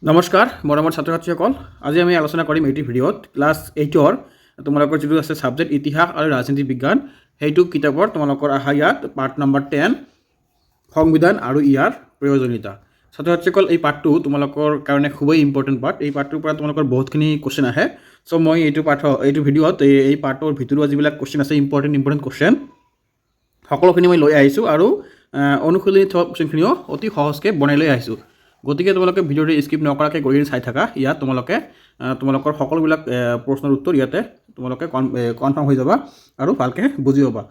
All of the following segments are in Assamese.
নমস্কাৰ মৰমৰ ছাত্ৰ ছাত্ৰীসকল, আজি আমি আলোচনা কৰিম এইটো ভিডিঅ'ত ক্লাছ 8ৰ তোমালোকৰ যিটো আছে ছাবজেক্ট ইতিহাস আৰু ৰাজনীতি বিজ্ঞান সেইটো কিতাপৰ তোমালোকৰ আহা ইয়াত পাৰ্ট নম্বৰ 10 সংবিধান আৰু ইয়াৰ প্ৰয়োজনীয়তা। ছাত্ৰ ছাত্ৰীসকল, এই পাৰ্টটো তোমালোকৰ কাৰণে খুবেই ইম্পৰ্টেণ্ট পাৰ্ট। এই পাৰ্টটোৰ পৰা তোমালোকৰ বহুতখিনি কুৱেশ্যন আহে। চ' মই এইটো ভিডিঅ'ত এই পাৰ্টৰ ভিতৰুৱা যিবিলাক কুৱেশ্যন আছে ইম্পৰ্টেণ্ট কুৱেশ্যন সকলোখিনি মই লৈ আহিছোঁ আৰু অনুশীলনী থকা কুৱেশ্যনখিনিও অতি সহজকৈ বনাই লৈ আহিছোঁ। গতিকে তোমালোকে ভিডিঅ'টো স্কিপ নকৰাকৈ গৈ চাই থাকা। ইয়াত তোমালোকৰ সকলোবিলাক প্ৰশ্নৰ উত্তৰ ইয়াতে তোমালোকে কনফাৰ্ম হৈ যাবা আৰু ভালকৈ বুজি পাবা।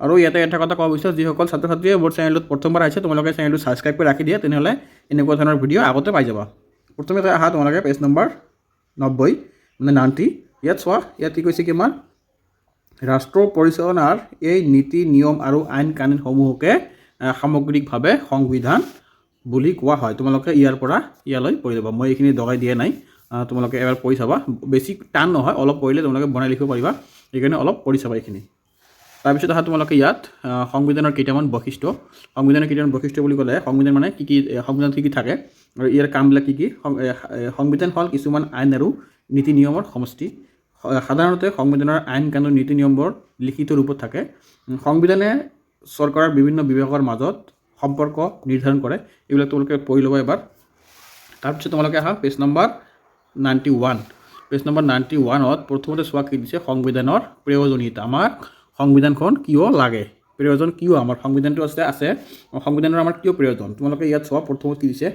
আৰু ইয়াতে এটা কথা ক'ব বিচাৰোঁ, যিসকল ছাত্ৰ ছাত্ৰীয়ে মোৰ চেনেলটোত প্ৰথমবাৰ আহিছে তোমালোকে চেনেলটো ছাবস্ক্ৰাইব কৰি ৰাখি দিয়ে, তেনেহ'লে এনেকুৱা ধৰণৰ ভিডিঅ' আগতে পাই যাবা। প্ৰথমে আহা তোমালোকে পেজ নম্বৰ 90 মানে 90। ইয়াত চোৱা, ইয়াত কি কৈছে কিমান ৰাষ্ট্ৰ পৰিচালনাৰ এই নীতি নিয়ম আৰু আইন কানুনসমূহকে সামগ্ৰিকভাৱে সংবিধান বুলি কোৱা হয়। তোমালোকে ইয়াৰ পৰা ইয়ালৈ পঢ়ি যাবা। মই এইখিনি দগাই দিয়া নাই, তোমালোকে এবাৰ পঢ়ি চাবা। বেছি টান নহয়, অলপ পঢ়িলে তোমালোকে বনাই লিখিব পাৰিবা, সেইকাৰণে অলপ পঢ়ি চাবা এইখিনি। তাৰপিছত আহা তোমালোকে ইয়াত সংবিধানৰ কেইটামান বৈশিষ্ট্য। সংবিধানৰ কেইটামান বৈশিষ্ট্য বুলি ক'লে সংবিধান মানে সংবিধান কি থাকে আৰু ইয়াৰ কামবিলাক কি সংবিধান হ'ল কিছুমান আইন আৰু নীতি নিয়মৰ সমষ্টি। সাধাৰণতে সংবিধানৰ আইন কানুন নীতি নিয়মবোৰ লিখিত ৰূপত থাকে। সংবিধানে চৰকাৰৰ বিভিন্ন বিভাগৰ মাজত সম্পৰ্ক নিৰ্ধাৰণ কৰে। এইবিলাক তোমালোকে পঢ়ি ল'বা এবাৰ। তাৰপিছত তোমালোকে আহা পেজ নম্বৰ 91। পেজ নম্বৰ 91ত প্ৰথমতে চোৱা কি দিছে সংবিধানৰ প্ৰয়োজনীয়তা। আমাক সংবিধানখন কিয় লাগে, প্ৰয়োজন কিয় আমাৰ সংবিধানটো আছে সংবিধানৰ আমাৰ কিয় প্ৰয়োজন। তোমালোকে ইয়াত চোৱা প্ৰথমত কি দিছে,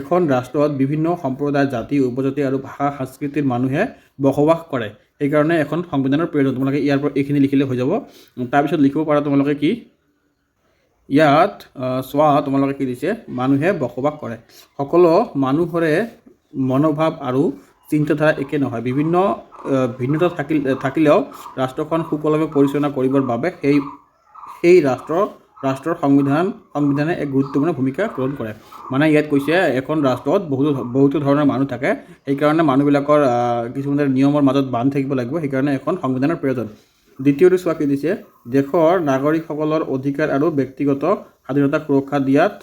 এখন ৰাষ্ট্ৰত বিভিন্ন সম্প্ৰদায় জাতি উপজাতি আৰু ভাষা সংস্কৃতিৰ মানুহে বসবাস কৰে, সেইকাৰণে এখন সংবিধানৰ প্ৰয়োজন। তোমালোকে ইয়াৰ পৰা এইখিনি লিখিলে হৈ যাব। তাৰপিছত লিখিব পাৰা তোমালোকে কি ইয়াত চোৱা তোমালোকে কি দিছে, মানুহে বসবাস কৰে। সকলো মানুহৰে মনোভাৱ আৰু চিন্তাধাৰা একে নহয়। বিভিন্ন ভিন্নতা থাকিলেও ৰাষ্ট্ৰখন সুকলমে পৰিচালনা কৰিবৰ বাবে সেই ৰাষ্ট্ৰৰ সংবিধানে এক গুৰুত্বপূৰ্ণ ভূমিকা গ্ৰহণ কৰে। মানে ইয়াত কৈছে এখন ৰাষ্ট্ৰত বহুতো ধৰণৰ মানুহ থাকে, সেইকাৰণে মানুহবিলাকৰ কিছুমান নিয়মৰ মাজত বান্ধ থাকিব লাগিব, সেইকাৰণে এখন সংবিধানৰ প্ৰয়োজন। দ্বিতীয়টো চোৱা কি দিছে, দেশৰ নাগৰিকসকলৰ অধিকাৰ আৰু ব্যক্তিগত স্বাধীনতাক সুৰক্ষা দিয়াত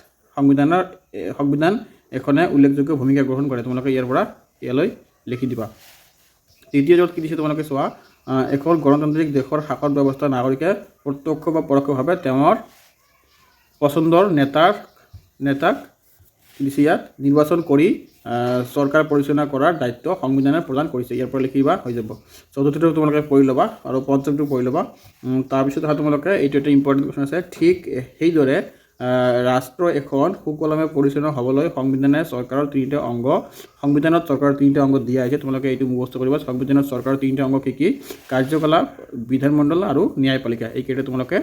সংবিধান এখনে উল্লেখযোগ্য ভূমিকা গ্ৰহণ কৰে। তোমালোকে ইয়াৰ পৰা ইয়ালৈ লিখি দিবা। তৃতীয়ত কি দিছে তোমালোকে চোৱা, এখন গণতান্ত্ৰিক দেশৰ শাসন ব্যৱস্থা নাগৰিকে প্ৰত্যক্ষ বা পৰোক্ষভাৱে তেওঁৰ পচন্দৰ নেতাক দিছে ইয়াত নিৰ্বাচন কৰি চৰকাৰ পৰিচালনা কৰাৰ দায়িত্ব সংবিধানে প্ৰদান কৰিছে। ইয়াৰ পৰা লিখিবা হৈ যাব। চতুৰ্থটো তোমালোকে পঢ়ি ল'বা আৰু পঞ্চমটো পঢ়ি ল'বা। তাৰপিছত তোমালোকে এইটো এটা ইম্পৰ্টেণ্ট কুৱেশ্যন আছে, ঠিক সেইদৰে ৰাষ্ট্ৰ এখন সুকলমে পৰিচালনা হ'বলৈ সংবিধানত চৰকাৰৰ তিনিটা অংগ দিয়া হৈছে। তোমালোকে এইটো মুখস্থ কৰিবা। সংবিধানত চৰকাৰৰ তিনিটা অংগ কি কাৰ্যকলাপ, বিধানমণ্ডল আৰু ন্যায়পালিকা। এইকেইটা তোমালোকে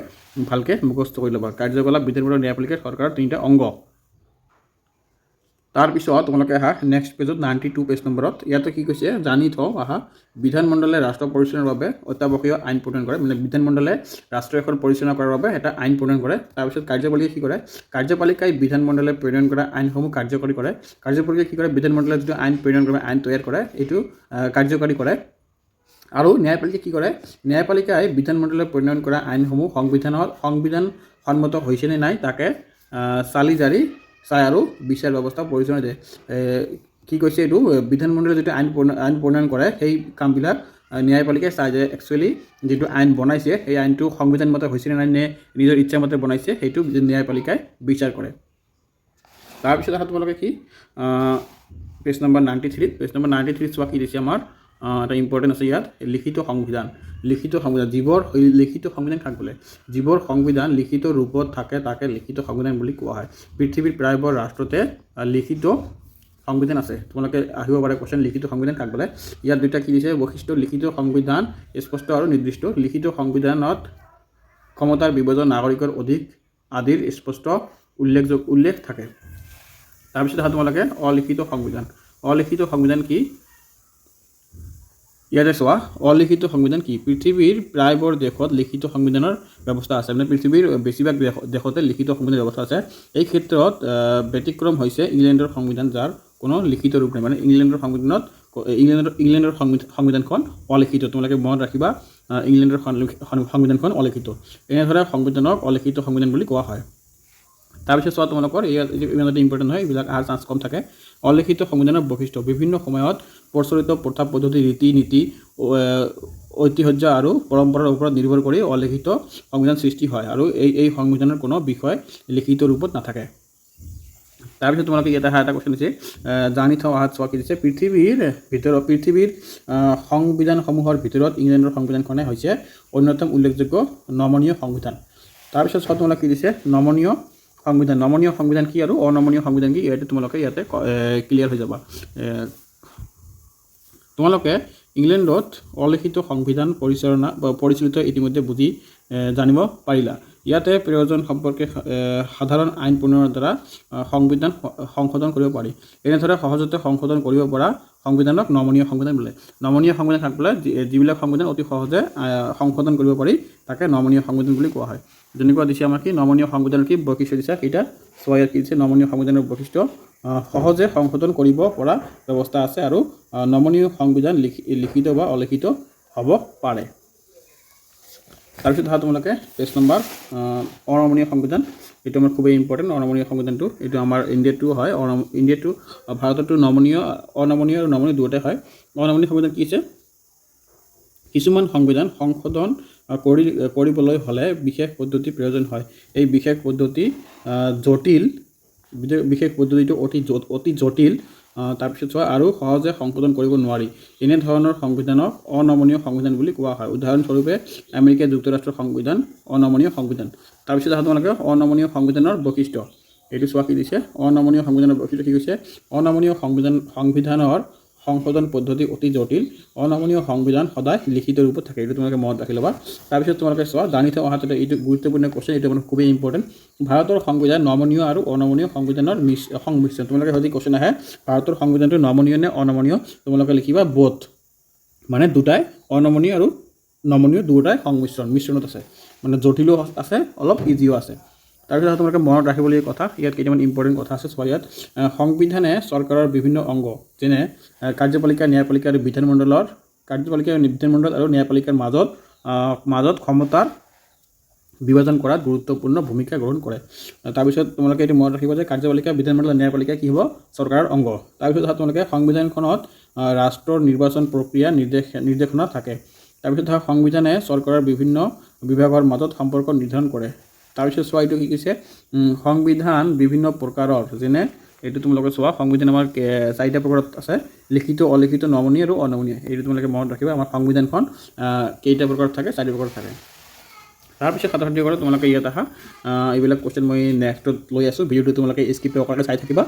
ভালকৈ মুখস্থ কৰি ল'বা। কাৰ্যকলাপ, বিধানমণ্ডল, ন্যায়পালিকা চৰকাৰৰ তিনিটা অংগ। তাৰপিছত তোমালোকে আহা নেক্সট পেজত 92 পেজ নম্বৰত। ইয়াতে কি কৈছে জানি থওঁ আহা, বিধানমণ্ডলে ৰাষ্ট্ৰ পৰিচালনাৰ বাবে অত্যাৱশ্যকীয় আইন প্ৰণয়ন কৰে। মানে বিধানমণ্ডলে ৰাষ্ট্ৰ এখন পৰিচালনা কৰাৰ বাবে এটা আইন প্ৰণয়ন কৰে। তাৰপিছত কাৰ্যপালিকাই কি কৰে, কাৰ্যপালিকাই বিধানমণ্ডলে প্ৰণয়ন কৰা আইনসমূহ কাৰ্যকৰী কৰে। কাৰ্যপালিকাই কি কৰে, বিধানমণ্ডলে যিটো আইন প্ৰণয়ন কৰে, আইন তৈয়াৰ কৰে, এইটো কাৰ্যকৰী কৰে। আৰু ন্যায়পালিকাই কি কৰে, ন্যায়পালিকাই বিধানমণ্ডলে প্ৰণয়ন কৰা আইনসমূহ সংবিধান সন্মত হৈছে নে নাই তাকে চাই আৰু বিচাৰ ব্যৱস্থা পৰিচালনা দিয়ে। কি কৈছে এইটো, বিধানমণ্ডলে যিটো আইন প্ৰণয়ন কৰে সেই কামবিলাক ন্যায়পালিকাই চাই যে একচুৱেলি যিটো আইন বনাইছে সেই আইনটো সংবিধানমতে হৈছে নে নাই, নে নিজৰ ইচ্ছামতে বনাইছে, সেইটো ন্যায়পালিকাই বিচাৰ কৰে। তাৰপিছত আহা তোমালোকে কি পেজ নম্বৰ 93। পেজ নম্বৰ 93 চোৱা কি দিছে আমাৰ এটা ইম্পৰ্টেণ্ট আছে ইয়াত, লিখিত সংবিধান। যিবোৰ লিখিত সংবিধান কাক বোলে, যিবোৰ সংবিধান লিখিত ৰূপত থাকে তাকে লিখিত সংবিধান বুলি কোৱা হয়। পৃথিৱীৰ প্ৰায়বোৰ ৰাষ্ট্ৰতে লিখিত সংবিধান আছে। তোমালোকে আহিব পাৰে কোৱেশ্যন, লিখিত সংবিধান কাক বোলে। ইয়াত দুটা কি দিছে বৈশিষ্ট্য, লিখিত সংবিধান স্পষ্ট আৰু নিৰ্দিষ্ট। লিখিত সংবিধানত ক্ষমতাৰ বিভাজন, নাগৰিকৰ অধিক আদিৰ স্পষ্ট উল্লেখ থাকে। তাৰপিছত তোমালোকে অলিখিত সংবিধান কি, ইয়াতে চোৱা অলিখিত সংবিধান কি। পৃথিৱীৰ প্ৰায়বোৰ দেশত লিখিত সংবিধানৰ ব্যৱস্থা আছে। মানে পৃথিৱীৰ বেছিভাগ দেশতে লিখিত সংবিধানৰ ব্যৱস্থা আছে। এই ক্ষেত্ৰত ব্যতিক্ৰম হৈছে ইংলেণ্ডৰ সংবিধান, যাৰ কোনো লিখিত ৰূপ নাই। মানে ইংলেণ্ডৰ সংবিধানখন অলিখিত। তোমালোকে মনত ৰাখিবা, ইংলেণ্ডৰ সংবিধানখন অলিখিত। এনেদৰে সংবিধানক অলিখিত সংবিধান বুলি কোৱা হয়। তাৰপিছত চোৱা তোমালোকৰ ইমান ইম্পৰ্টেণ্ট হয়, এইবিলাক অহাৰ চান্স কম থাকে। অলিখিত সংবিধানৰ বৈশিষ্ট্য বিভিন্ন সময়ত প্ৰচলিত প্ৰথা পদ্ধতি ৰীতি নীতি ঐতিহ্য আৰু পৰম্পৰাৰ ওপৰত নিৰ্ভৰ কৰি অলিখিত সংবিধান সৃষ্টি হয় আৰু এই সংবিধানৰ কোনো বিষয় লিখিত ৰূপত নাথাকে। তাৰপিছত তোমালোকে এটা কুৱেশ্যন দিছে, জানি থোৱা অহাত চোৱা কি দিছে, পৃথিৱীৰ সংবিধানসমূহৰ ভিতৰত ইংলেণ্ডৰ সংবিধানখনে হৈছে অন্যতম উল্লেখযোগ্য নমনীয় সংবিধান। তাৰপিছত চোৱা তোমালোকে কি দিছে, নমনীয় সংবিধান কি আৰু অনমনীয় সংবিধান কি, ইয়াতে তোমালোকে ক্লিয়াৰ হৈ যাবা। তোমালোকে ইংলেণ্ডত অলিখিত সংবিধান পৰিচালিত ইতিমধ্যে বুজি জানিব পাৰিলা। ইয়াতে প্ৰয়োজন সম্পৰ্কে সাধাৰণ আইন প্ৰণয়নৰ দ্বাৰা সংবিধান সংশোধন কৰিব পাৰি। এনেদৰে সহজতে সংশোধন কৰিব পৰা সংবিধানক নমনীয় সংবিধান বোলে। নমনীয় সংবিধান থাক বোলে যিবিলাক সংবিধান অতি সহজে সংশোধন কৰিব পাৰি তাকে নমনীয় সংবিধান বুলি কোৱা হয়। যেনেকুৱা দিছে আমাৰ কি নমনীয় সংবিধানৰ কি বৈশিষ্ট্য দিছে, সেইটা চোৱা ইয়াত কি দিছে, নমনীয় সংবিধানৰ বৈশিষ্ট্য সহজে সংশোধন কৰিব পৰা ব্যৱস্থা আছে আৰু নমনীয় সংবিধান লিখিত বা অলিখিত হ'ব পাৰে। তাৰপিছত তোমালোকে পেজ নম্বৰ অনমনীয় সংবিধান, এইটো আমাৰ খুবেই ইম্পৰ্টেণ্ট। অনমনীয় সংবিধানটো এইটো আমাৰ ইণ্ডিয়াটো হয়, ইণ্ডিয়াটো ভাৰততো অনমনীয় আৰু নমনীয় দুয়োটাই হয়। অনমনীয় সংবিধান কি আছে, কিছুমান সংবিধান সংশোধন কৰিবলৈ হ'লে বিশেষ পদ্ধতিৰ প্ৰয়োজন হয়। এই বিশেষ পদ্ধতিটো অতি জটিল তাৰপিছত চোৱা আৰু সহজে সংশোধন কৰিব নোৱাৰি। এনেধৰণৰ সংবিধানক অনমনীয় সংবিধান বুলি কোৱা হয়। উদাহৰণস্বৰূপে আমেৰিকা যুক্তৰাষ্ট্ৰৰ সংবিধান অনমনীয় সংবিধান। তাৰপিছত তোমালোকে অনমনীয় সংবিধানৰ বৈশিষ্ট্য, এইটো চোৱা কি দিছে, অনমনীয় সংবিধানৰ বৈশিষ্ট্য কি কৈছে, অনমনীয় সংবিধানৰ সংশোধন পদ্ধতি অতি জটিল, অনমনীয় সংবিধান সদায় লিখিত ৰূপত থাকে। এইটো তোমালোকে মনত ৰাখি ল'বা। তাৰপিছত তোমালোকে চোৱা জানি থোৱা অহাত এইটো গুৰুত্বপূৰ্ণ কোৱেশ্যন, এইটো মানে খুবেই ইম্পৰ্টেণ্ট। ভাৰতৰ সংবিধান নমনীয় আৰু অনমনীয় সংবিধানৰ সংমিশ্ৰণ। তোমালোকে যদি কোৱেশ্যন আহে ভাৰতৰ সংবিধানটো নমনীয় নে অনমনীয়, তোমালোকে লিখিবা বোথ, মানে দুটাই অনমনীয় আৰু নমনীয় দুয়োটাই মিশ্ৰণত আছে, মানে জটিলো আছে অলপ ইজিও আছে। তাৰপিছত তোমালোকে মনত ৰাখিবলগীয়া কথা, ইয়াত কেইটামান ইম্পৰ্টেণ্ট কথা আছে। চোৱা ইয়াত সংবিধানে চৰকাৰৰ বিভিন্ন অংগ যেনে কাৰ্যপালিকা, ন্যায়পালিকা আৰু বিধানমণ্ডল আৰু ন্যায়পালিকাৰ মাজত ক্ষমতাৰ বিভাজন কৰাত গুৰুত্বপূৰ্ণ ভূমিকা গ্ৰহণ কৰে। তাৰপিছত তোমালোকে এইটো মনত ৰাখিব যে কাৰ্যপালিকা, বিধানমণ্ডল আৰু ন্যায়পালিকা কি হ'ব, চৰকাৰৰ অংগ। তাৰপিছত তোমালোকে সংবিধানখনত ৰাষ্ট্ৰৰ নিৰ্বাচন প্ৰক্ৰিয়া নিৰ্দেশনা থাকে। তাৰপিছত সংবিধানে চৰকাৰৰ বিভিন্ন বিভাগৰ মাজত সম্পৰ্ক নিৰ্ধাৰণ কৰে। তাৰপিছত চোৱা এইটো কি কৈছে, সংবিধান বিভিন্ন প্ৰকাৰৰ, যেনে এইটো তোমালোকে চোৱা সংবিধান আমাৰ 4টা প্ৰকাৰত আছে, লিখিত, অলিখিত, নমনীয় আৰু অনমনীয়। এইটো তোমালোকে মনত ৰাখিবা। আমাৰ সংবিধানখন কেইটা প্ৰকাৰত থাকে, 4 প্ৰকাৰত থাকে। তাৰপিছত ছাত্ৰ-ছাত্ৰীসকলে তোমালোকে ইয়াত আহা, এইবিলাক কুৱেশ্যন মই নেক্সটত লৈ আছোঁ, ভিডিঅ'টো তোমালোকে স্কিপ নকৰাকৈ চাই থাকিবা।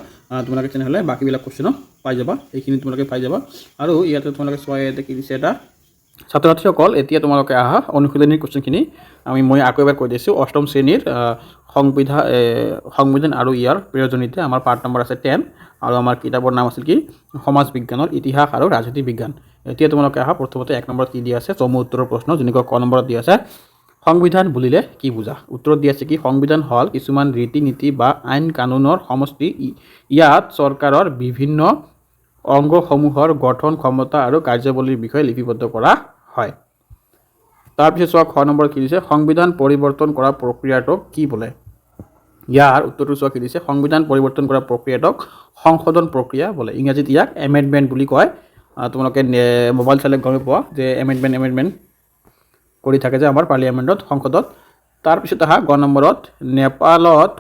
তোমালোকে তেনেহ'লে বাকীবিলাক কুৱেশ্যনো পাই যাবা, এইখিনি তোমালোকে পাই যাবা। আৰু ইয়াতে তোমালোকে চোৱা ইয়াতে কি দিছে, এটা ছাত্ৰ-ছাত্ৰীসকল এতিয়া তোমালোকে আহা অনুশীলনীৰ কুৱেশ্যনখিনি মই আকৌ এবাৰ কৈ দিছোঁ। 8ম শ্ৰেণীৰ সংবিধান আৰু ইয়াৰ প্ৰয়োজনীয়তা, আমাৰ পাৰ্ট নম্বৰ আছে 10 আৰু আমাৰ কিতাপৰ নাম আছিল কি, সমাজ বিজ্ঞানৰ ইতিহাস আৰু ৰাজনীতি বিজ্ঞান। এতিয়া তোমালোকে আহা, প্ৰথমতে 1 নম্বৰত কি দিয়া আছে, চমু উত্তৰৰ প্ৰশ্ন, যেনেকৈ ক নম্বৰত দিয়া আছে সংবিধান বুলিলে কি বুজা। উত্তৰত দিয়া আছে কি, সংবিধান হ'ল কিছুমান ৰীতি নীতি বা আইন কানুনৰ সমষ্টি। ইয়াত চৰকাৰৰ বিভিন্ন অংগসমূহৰ গঠন, ক্ষমতা আৰু কাৰ্যাৱলীৰ বিষয়ে লিপিবদ্ধ কৰা হয়। তাৰপিছত চোৱা খ নম্বৰ কি দিছে, সংবিধান পৰিৱৰ্তন কৰা প্ৰক্ৰিয়াটোক কি বোলে। ইয়াৰ উত্তৰটো চোৱা কি দিছে, সংবিধান পৰিৱৰ্তন কৰা প্ৰক্ৰিয়াটোক সংশোধন প্ৰক্ৰিয়া বোলে। ইংৰাজীত ইয়াক এমেণ্ডমেণ্ট বুলি কয়। তোমালোকে মোবাইল চালে গম পোৱা যে এমেণ্ডমেণ্ট কৰি থাকে যে আমাৰ পাৰ্লিয়ামেণ্টত, সংসদত। তাৰপিছত আহা গ নম্বৰত, নেপালত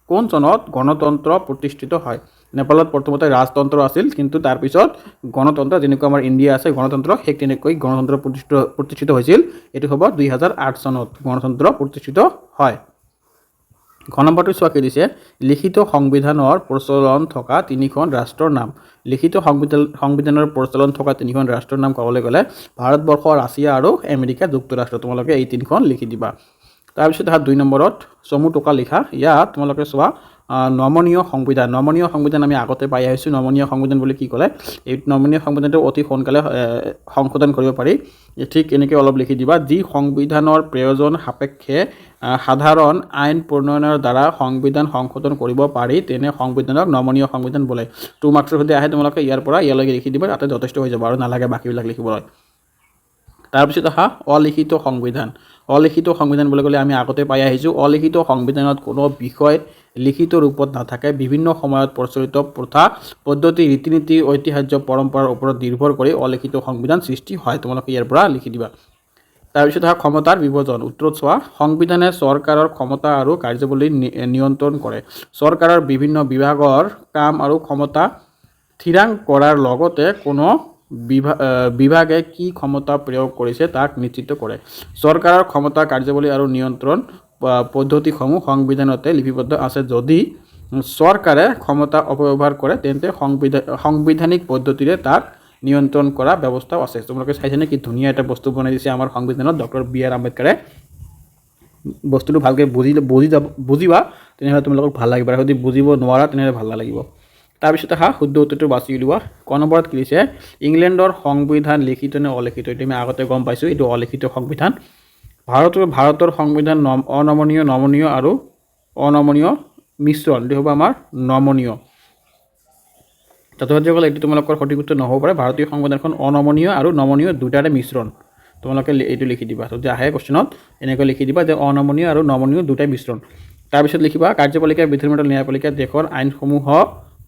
কোন চনত গণতন্ত্ৰ প্ৰতিষ্ঠিত হয়। নেপালত প্ৰথমতে ৰাজতন্ত্ৰ আছিল, কিন্তু তাৰপিছত গণতন্ত্ৰ, যেনেকৈ আমাৰ ইণ্ডিয়া আছে গণতন্ত্ৰ, ঠিক তেনেকৈ গণতন্ত্ৰ প্ৰতিষ্ঠিত হৈছিল। এইটো হ'ব 2008 চনত গণতন্ত্ৰ প্ৰতিষ্ঠিত হয়। ঘ নম্বৰটো চোৱা কি দিছে, লিখিত সংবিধানৰ প্ৰচলন থকা 3খন ৰাষ্ট্ৰৰ নাম। লিখিত সংবিধানৰ প্ৰচলন থকা 3খন ৰাষ্ট্ৰৰ নাম ক'বলৈ গ'লে ভাৰতবৰ্ষ, ৰাছিয়া আৰু আমেৰিকা যুক্তৰাষ্ট্ৰ। তোমালোকে এই 3খন লিখি দিবা। তাৰপিছত 2 নম্বৰত চমু টকা লিখা। ইয়াত তোমালোকে চোৱা নমনীয় সংবিধান আমি আগতে পাই আহিছোঁ। নমনীয় সংবিধান বুলি কি ক'লে, এই নমনীয় সংবিধানটো অতি সোনকালে সংশোধন কৰিব পাৰি। ঠিক এনেকৈ অলপ লিখি দিবা, যি সংবিধানৰ প্ৰয়োজন সাপেক্ষে সাধাৰণ আইন প্ৰণয়নৰ দ্বাৰা সংবিধান সংশোধন কৰিব পাৰি তেনে সংবিধানক নমনীয় সংবিধান বোলে। 2 মাৰ্কছৰ সৈতে আহে, তোমালোকে ইয়াৰ পৰা ইয়ালৈকে লিখি দিবা, তাতে যথেষ্ট হৈ যাব আৰু নালাগে বাকীবিলাক লিখিবলৈ। তাৰপিছত অহা অলিখিত সংবিধান। অলিখিত সংবিধান বুলি ক'লে আমি আগতে পাই আহিছোঁ, অলিখিত সংবিধানত কোনো বিষয় লিখিত ৰূপত নাথাকে। বিভিন্ন সময়ত প্ৰচলিত প্ৰথা, পদ্ধতি, ৰীতি নীতি, ঐতিহ্য, পৰম্পৰাৰ ওপৰত নিৰ্ভৰ কৰি অলিখিত সংবিধান সৃষ্টি হয়। তোমালোকে ইয়াৰ পৰা লিখি দিবা। তাৰপিছত অহা ক্ষমতাৰ বিভাজন। উত্তৰত চোৱা, সংবিধানে চৰকাৰৰ ক্ষমতা আৰু কাৰ্যাৱলী নিয়ন্ত্ৰণ কৰে। চৰকাৰৰ বিভিন্ন বিভাগৰ কাম আৰু ক্ষমতা থিৰাং কৰাৰ লগতে কোনো বিভাগে কি ক্ষমতা প্ৰয়োগ কৰিছে তাক নিশ্চিত কৰে। চৰকাৰৰ ক্ষমতা, কাৰ্যাৱলী আৰু নিয়ন্ত্ৰণ পদ্ধতিসমূহ সংবিধানতে লিপিবদ্ধ আছে। যদি চৰকাৰে ক্ষমতা অপব্যৱহাৰ কৰে তেন্তে সাংবিধানিক পদ্ধতিৰে তাক নিয়ন্ত্ৰণ কৰা ব্যৱস্থাও আছে। তোমালোকে চাইছেনে কি ধুনীয়া এটা বস্তু বনাই দিছে আমাৰ সংবিধানত ডক্টৰ B.R. আম্বেদকাৰে। বস্তুটো ভালকৈ বুজিবা তেনেহ'লে তোমালোকক ভাল লাগিব, আৰু যদি বুজিব নোৱাৰা তেনেহ'লে ভাল নালাগিব। তাৰপিছত অহা শুদ্ধ উত্তৰটো বাছি উলিওৱা। ক নম্বৰত কি দিছে, ইংলেণ্ডৰ সংবিধান লিখিত নে অলিখিত? এইটো আমি আগতে গম পাইছোঁ, এইটো অলিখিত সংবিধান। ভাৰতৰ সংবিধান অনমনীয়, নমনীয় আৰু অনমনীয় মিশ্ৰণ, এইটো হ'ব আমাৰ নমনীয়। ছাত্ৰ-ছাত্ৰীসকল এইটো তোমালোকৰ সঠিক উত্তৰ নহ'ব পাৰে। ভাৰতীয় সংবিধানখন অনমনীয় আৰু নমনীয় দুটাৰে মিশ্ৰণ। তোমালোকে এইটো লিখি দিবা, যদি আহে কোৱেশ্যনত এনেকৈ লিখি দিবা যে অনমনীয় আৰু নমনীয় দুটাই মিশ্ৰণ। তাৰপিছত লিখিবা কাৰ্যপালিকা, বিধানমণ্ডল, ন্যায়পালিকা দেশৰ আইনসমূহ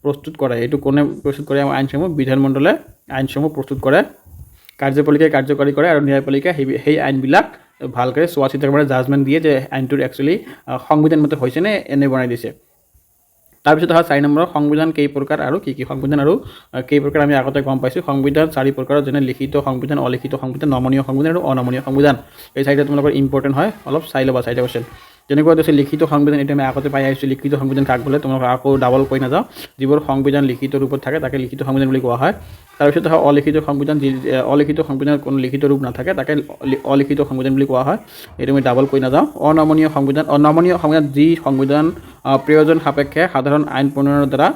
প্ৰস্তুত কৰে। এইটো কোনে প্ৰস্তুত কৰে? আইনসমূহ বিধানমণ্ডলে আইনসমূহ প্ৰস্তুত কৰে, কাৰ্যপালিকাই কাৰ্যকাৰী কৰে আৰু ন্যায়পালিকাই সেই আইনবিলাক ভালকৈ চোৱা চিতা কৰে, জাজমেণ্ট দিয়ে যে আইনটোৰ একচুৱেলি সংবিধান মতে হৈছেনে এনে বনাই দিছে। তাৰপিছত অহা 4 নম্বৰ, সংবিধান কেই প্ৰকাৰ আৰু কি কি? সংবিধান আৰু কেই প্ৰকাৰ আমি আগতে গম পাইছোঁ। সংবিধান 4 প্ৰকাৰৰ, যেনে লিখিত সংবিধান, অলিখিত সংবিধান, নমনীয় সংবিধান আৰু অনমনীয় সংবিধান। এই চাৰিটা তোমালোকৰ ইম্পৰ্টেণ্ট হয়, অলপ চাই ল'বা 4টা কুৱেশ্যন। যেনেকুৱা হৈছে লিখিত সংবিধান, এইটো আমি আগতে পাই আহিছোঁ। লিখিত সংবিধান কাক বোলে? তোমালোকে আকৌ ডাবল কৈ নাযাওঁ, যিবোৰ সংবিধান লিখিত ৰূপত থাকে তাকে লিখিত সংবিধান বুলি কোৱা হয়। তাৰপিছত অহা অলিখিত সংবিধান, অলিখিত সংবিধানত কোনো লিখিত ৰূপ নাথাকে তাকে অলিখিত সংবিধান বুলি কোৱা হয়, এইটো আমি ডাবল কৈ নাযাওঁ। অনমনীয় সংবিধান, অনমনীয় সংবিধান যি সংবিধান প্ৰয়োজন সাপেক্ষে সাধাৰণ আইন প্ৰণয়নৰ দ্বাৰা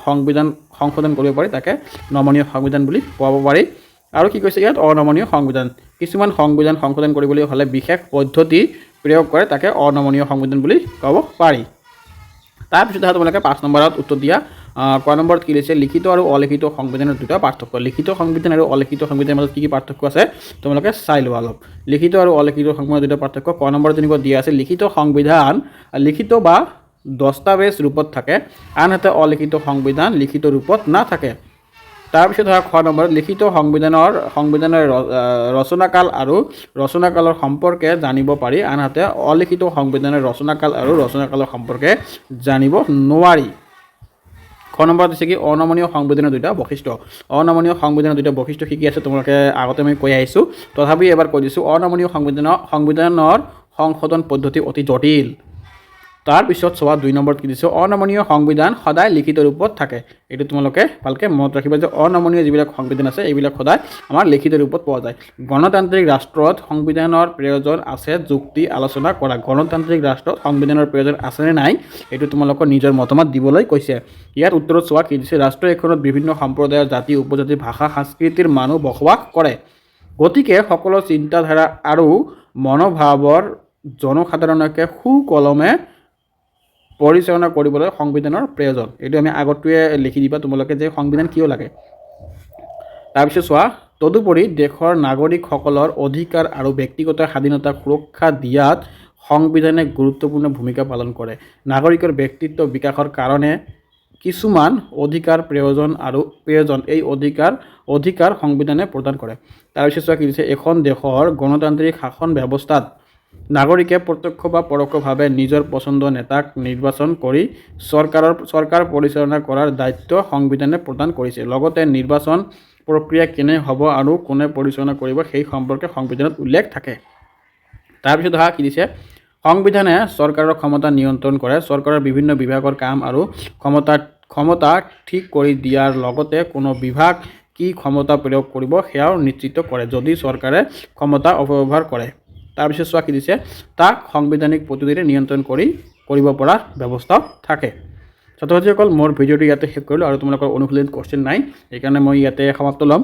সংবিধান সংশোধন কৰিব পাৰি তাকে নমনীয় সংবিধান বুলি ক'ব পাৰি। আৰু কি কৈছে ইয়াত? অনমনীয় সংবিধান, কিছুমান সংবিধান সংশোধন কৰিবলৈ হ'লে বিশেষ পদ্ধতি প্ৰয়োগ কৰে তাকে অনমনীয় সংবিধান বুলি ক'ব পাৰি। তাৰপিছত তোমালোকে 5 নম্বৰত উত্তৰ দিয়া। ক নম্বৰত কি দিছে, লিখিত আৰু অলিখিত সংবিধানৰ দুটা পাৰ্থক্য। লিখিত সংবিধান আৰু অলিখিত সংবিধানৰ মাজত কি কি পাৰ্থক্য আছে তোমালোকে চাই লোৱা অলপ। লিখিত আৰু অলিখিত সংবিধানৰ দুটা পাৰ্থক্য। ক নম্বৰত তেনেকুৱা দিয়া আছে, লিখিত সংবিধান লিখিত বা দস্তাবেজ ৰূপত থাকে, আনহাতে অলিখিত সংবিধান লিখিত ৰূপত নাথাকে। তাৰপিছত খ নম্বৰত লিখিত সংবিধানৰ ৰচনাকাল আৰু ৰচনাকালৰ সম্পৰ্কে জানিব পাৰি, আনহাতে অলিখিত সংবিধানৰ ৰচনাকাল আৰু ৰচনাকালৰ সম্পৰ্কে জানিব নোৱাৰি। খ নম্বৰত হৈছে কি, অনমনীয় সংবিধানৰ দুটা বৈশিষ্ট্য। অনমনীয় সংবিধানৰ দুটা বৈশিষ্ট্য কি কি আছে তোমালোকে আগতে আমি কৈ আহিছোঁ, তথাপি এবাৰ কৈ দিছোঁ। অনমনীয় সংবিধানৰ সংশোধন পদ্ধতি অতি জটিল। তাৰপিছত চোৱা 2 নম্বৰত কি দিছোঁ, অনমনীয় সংবিধান সদায় লিখিত ৰূপত থাকে। এইটো তোমালোকে ভালকৈ মনত ৰাখিবা যে অনমনীয় যিবিলাক সংবিধান আছে এইবিলাক সদায় আমাৰ লিখিত ৰূপত পোৱা যায়। গণতান্ত্ৰিক ৰাষ্ট্ৰত সংবিধানৰ প্ৰয়োজন আছে যুক্তি আলোচনা কৰা। গণতান্ত্ৰিক ৰাষ্ট্ৰত সংবিধানৰ প্ৰয়োজন আছেনে নাই এইটো তোমালোকৰ নিজৰ মতামত দিবলৈ কৈছে। ইয়াত উত্তৰত চোৱা কি দিছে, ৰাষ্ট্ৰ এখনত বিভিন্ন সম্প্ৰদায়ৰ, জাতি, উপজাতি, ভাষা, সংস্কৃতিৰ মানুহ বসবাস কৰে, গতিকে সকলো চিন্তাধাৰা আৰু মনোভাৱৰ জনসাধাৰণকে সুকলমে পৰিচালনা কৰিবলৈ সংবিধানৰ প্ৰয়োজন। এইটো আমি আগতটোৱে লিখি দিবা তোমালোকে যে সংবিধান কিয় লাগে। তাৰপিছত চোৱা, তদুপৰি দেশৰ নাগৰিকসকলৰ অধিকাৰ আৰু ব্যক্তিগত স্বাধীনতাক সুৰক্ষা দিয়াত সংবিধানে গুৰুত্বপূৰ্ণ ভূমিকা পালন কৰে। নাগৰিকৰ ব্যক্তিত্ব বিকাশৰ কাৰণে কিছুমান অধিকাৰ প্ৰয়োজন এই অধিকাৰ সংবিধানে প্ৰদান কৰে। তাৰপিছত চোৱা কি দিছে, এখন দেশৰ গণতান্ত্ৰিক শাসন ব্যৱস্থাত নাগৰিকে প্ৰত্যক্ষ বা পৰোক্ষভাৱে নিজৰ পচন্দৰ নেতাক নিৰ্বাচন কৰি চৰকাৰ পৰিচালনা কৰাৰ দায়িত্ব সংবিধানে প্ৰদান কৰিছে। লগতে নিৰ্বাচন প্ৰক্ৰিয়া কেনে হ'ব আৰু কোনে পৰিচালনা কৰিব সেই সম্পৰ্কে সংবিধানত উল্লেখ থাকে। তাৰপিছত কি দিছে, সংবিধানে চৰকাৰৰ ক্ষমতা নিয়ন্ত্ৰণ কৰে। চৰকাৰৰ বিভিন্ন বিভাগৰ কাম আৰু ক্ষমতা ঠিক কৰি দিয়াৰ লগতে কোনো বিভাগ কি ক্ষমতা প্ৰয়োগ কৰিব সেয়াও নিশ্চিত কৰে যদি চৰকাৰে ক্ষমতা অপব্যৱহাৰ কৰে। তাৰপিছত চোৱা কি দিছে, তাক সাংবিধানিক পদ্ধতিৰে নিয়ন্ত্ৰণ কৰিব পৰা ব্যৱস্থাও থাকে। ছাত্ৰ-ছাত্ৰীসকল মোৰ ভিডিঅ'টো ইয়াতে শেষ কৰিলোঁ আৰু তোমালোকৰ অনুশীলন কোৱেশ্যন নাই, সেইকাৰণে মই ইয়াতে সমাপ্ত ল'ম।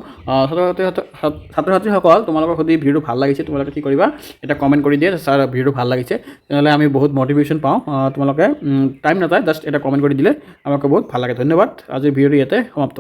ছাত্ৰ-ছাত্ৰীসকল তোমালোকৰ যদি ভিডিঅ'টো ভাল লাগিছে তোমালোকে কি কৰিবা, এটা কমেণ্ট কৰি দিয়ে ছাৰ ভিডিঅ'টো ভাল লাগিছে, তেনেহ'লে আমি বহুত মটিভেশ্যন পাওঁ। তোমালোকে টাইম নাযায়, জাষ্ট এটা কমেণ্ট কৰি দিলে আমাক বহুত ভাল লাগে। ধন্যবাদ, আজিৰ ভিডিঅ'টো ইয়াতে সমাপ্ত।